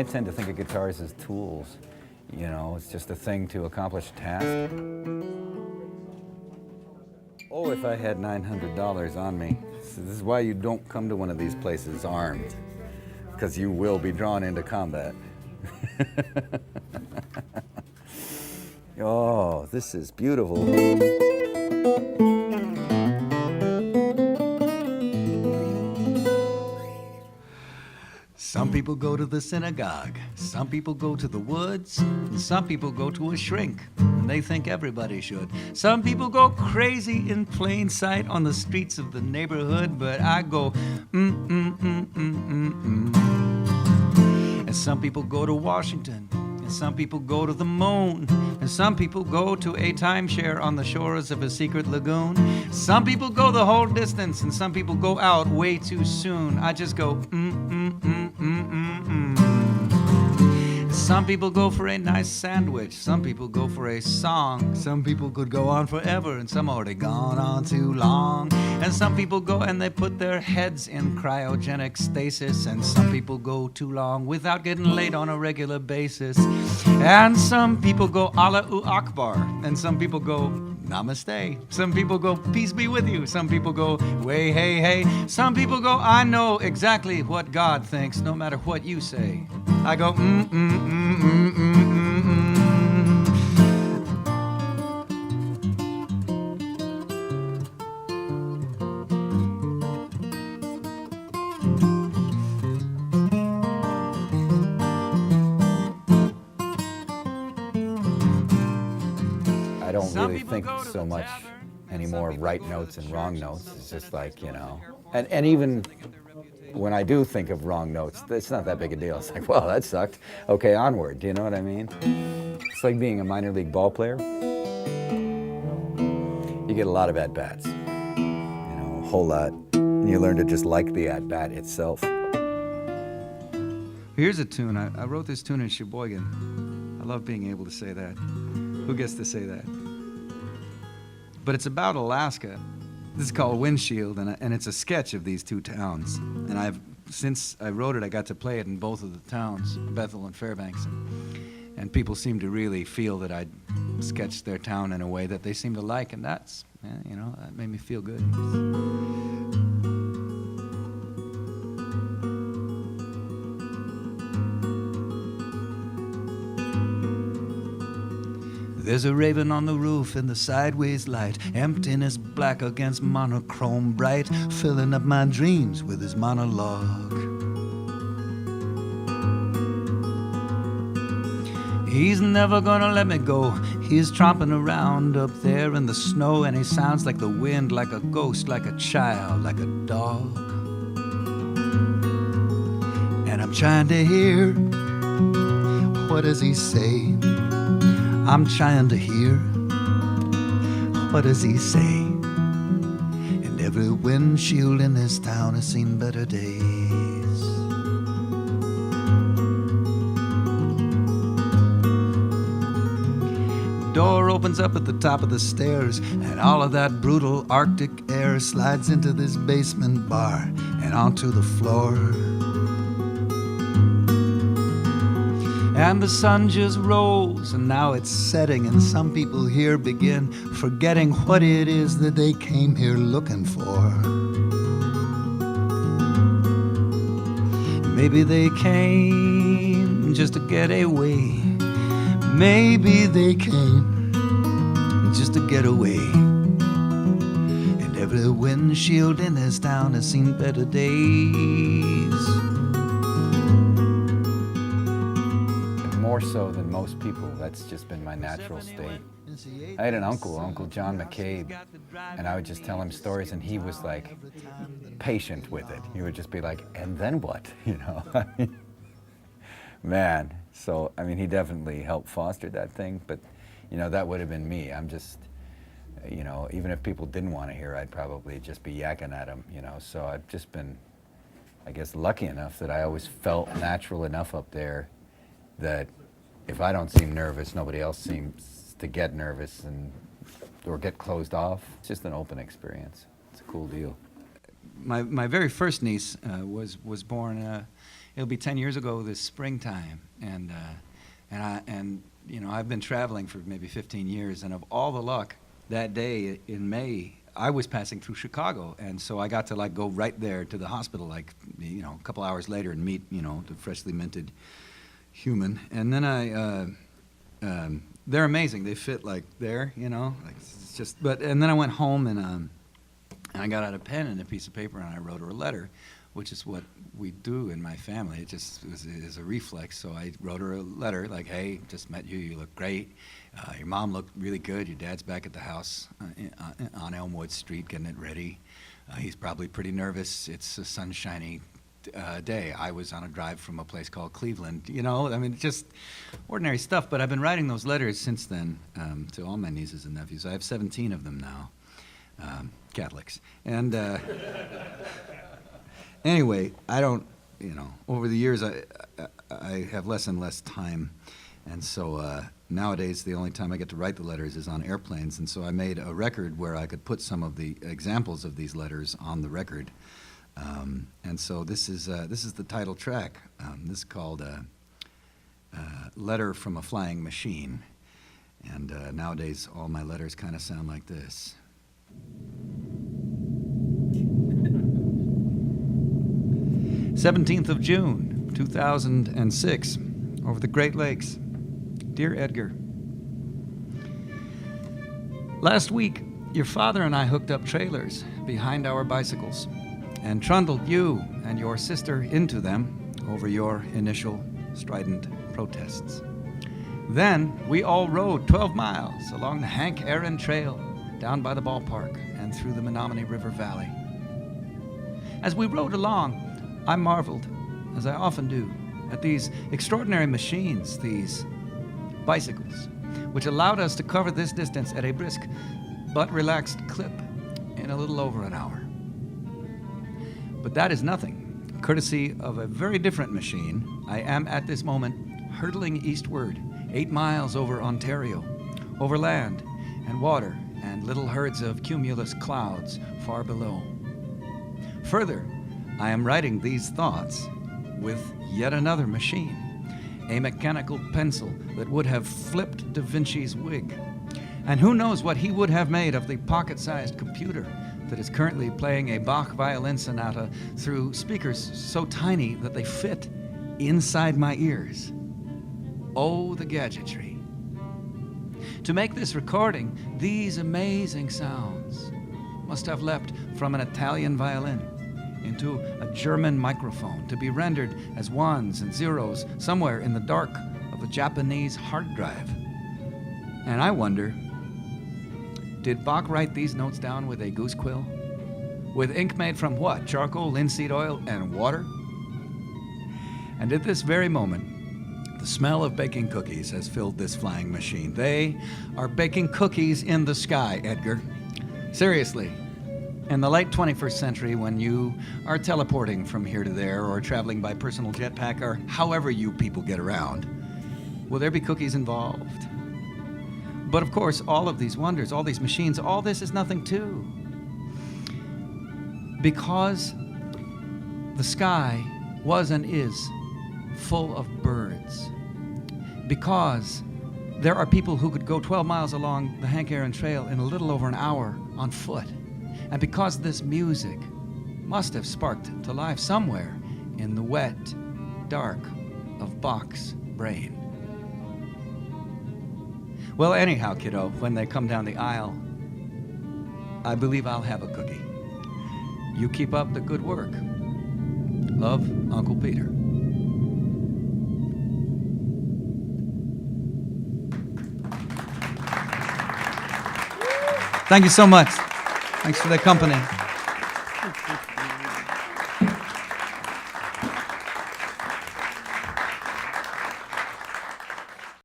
I tend to think of guitars as tools. You know, it's just a thing to accomplish a task. Oh, if I had $900 on me. So this is why you don't come to one of these places armed, because you will be drawn into combat. Oh, this is beautiful. Some people go to the synagogue, some people go to the woods, and some people go to a shrink, and they think everybody should. Some people go crazy in plain sight on the streets of the neighborhood, but I go And some people go to Washington, and some people go to the moon, and some people go to a timeshare on the shores of a secret lagoon. Some people go the whole distance, and some people go out way too soon. I just go Some people go for a nice sandwich, some people go for a song, some people could go on forever, and some already gone on too long. And some people go and they put their heads in cryogenic stasis, and some people go too long without getting laid on a regular basis. And some people go Allahu Akbar, and some people go Namaste. Some people go, peace be with you. Some people go, way, hey, hey. Some people go, I know exactly what God thinks, no matter what you say. I go, I don't really think so much anymore right notes and wrong notes. It's just like, you know, and even when I do think of wrong notes, it's not that big a deal. It's like, well, that sucked. Okay, onward. Do you know what I mean? It's like being a minor league ball player. You get a lot of at-bats, you know, a whole lot. And you learn to just like the at-bat itself. Here's a tune. I wrote this tune in Sheboygan. I love being able to say that. Who gets to say that? But it's about Alaska. This is called Windshield, and it's a sketch of these two towns. And since I wrote it, I got to play it in both of the towns, Bethel and Fairbanks. And people seem to really feel that I sketched their town in a way that they seem to like, and that made me feel good. There's a raven on the roof in the sideways light, emptiness black against monochrome bright, filling up my dreams with his monologue. He's never gonna let me go. He's tromping around up there in the snow, and he sounds like the wind, like a ghost, like a child, like a dog. And I'm trying to hear, what does he say? I'm trying to hear, what does he say? And every windshield in this town has seen better days. The door opens up at the top of the stairs, and all of that brutal Arctic air slides into this basement bar and onto the floor. And the sun just rose, and now it's setting, and some people here begin forgetting what it is that they came here looking for. Maybe they came just to get away. Maybe they came just to get away. And every windshield in this town has seen better days. More so than most people, that's just been my natural state. I had an Uncle John McCabe, and I would just tell him stories, and he was like patient with it. He would just be like, and then what? You know, man. So, I mean, he definitely helped foster that thing, but, you know, that would have been me. I'm just, you know, even if people didn't want to hear, I'd probably just be yakking at them, you know. So I've just been, I guess, lucky enough that I always felt natural enough up there that if I don't seem nervous, nobody else seems to get nervous or get closed off. It's just an open experience. It's a cool deal. My very first niece was born It'll be 10 years ago this springtime, and you know, I've been traveling for maybe 15 years, and of all the luck, that day in May, I was passing through Chicago, and so I got to like go right there to the hospital, like, you know, a couple hours later and meet, you know, the freshly minted human. And then they're amazing. They fit like there, you know, like it's just. And then I went home and I got out a pen and a piece of paper and I wrote her a letter, which is what we do in my family. It just is a reflex. So I wrote her a letter like, hey, just met you. You look great. Your mom looked really good. Your dad's back at the house on Elmwood Street getting it ready. He's probably pretty nervous. It's a sunshiny day. I was on a drive from a place called Cleveland. You know, I mean, just ordinary stuff. But I've been writing those letters since then to all my nieces and nephews. I have 17 of them now, Catholics. And anyway, I don't, you know, over the years I have less and less time. And so nowadays, the only time I get to write the letters is on airplanes. And so I made a record where I could put some of the examples of these letters on the record. And so this is the title track. This is called Letter from a Flying Machine. And nowadays, all my letters kind of sound like this. 17th of June, 2006, over the Great Lakes. Dear Edgar, last week, your father and I hooked up trailers behind our bicycles and trundled you and your sister into them over your initial strident protests. Then we all rode 12 miles along the Hank Aaron Trail down by the ballpark and through the Menominee River Valley. As we rode along, I marveled, as I often do, at these extraordinary machines, these bicycles, which allowed us to cover this distance at a brisk but relaxed clip in a little over an hour. But that is nothing. Courtesy of a very different machine, I am at this moment hurtling eastward, 8 miles over Ontario, over land and water and little herds of cumulus clouds far below. Further, I am writing these thoughts with yet another machine, a mechanical pencil that would have flipped Da Vinci's wig. And who knows what he would have made of the pocket-sized computer that is currently playing a Bach violin sonata through speakers so tiny that they fit inside my ears. Oh, the gadgetry. To make this recording, these amazing sounds must have leapt from an Italian violin into a German microphone to be rendered as ones and zeros somewhere in the dark of a Japanese hard drive. And I wonder, did Bach write these notes down with a goose quill? With ink made from what? Charcoal, linseed oil, and water? And at this very moment, the smell of baking cookies has filled this flying machine. They are baking cookies in the sky, Edgar. Seriously. In the late 21st century, when you are teleporting from here to there or traveling by personal jetpack or however you people get around, will there be cookies involved? But of course, all of these wonders, all these machines, all this is nothing too. Because the sky was and is full of birds. Because there are people who could go 12 miles along the Hank Aaron Trail in a little over an hour on foot. And because this music must have sparked to life somewhere in the wet, dark of Bach's brain. Well, anyhow, kiddo, when they come down the aisle, I believe I'll have a cookie. You keep up the good work. Love, Uncle Peter. Thank you so much. Thanks for the company.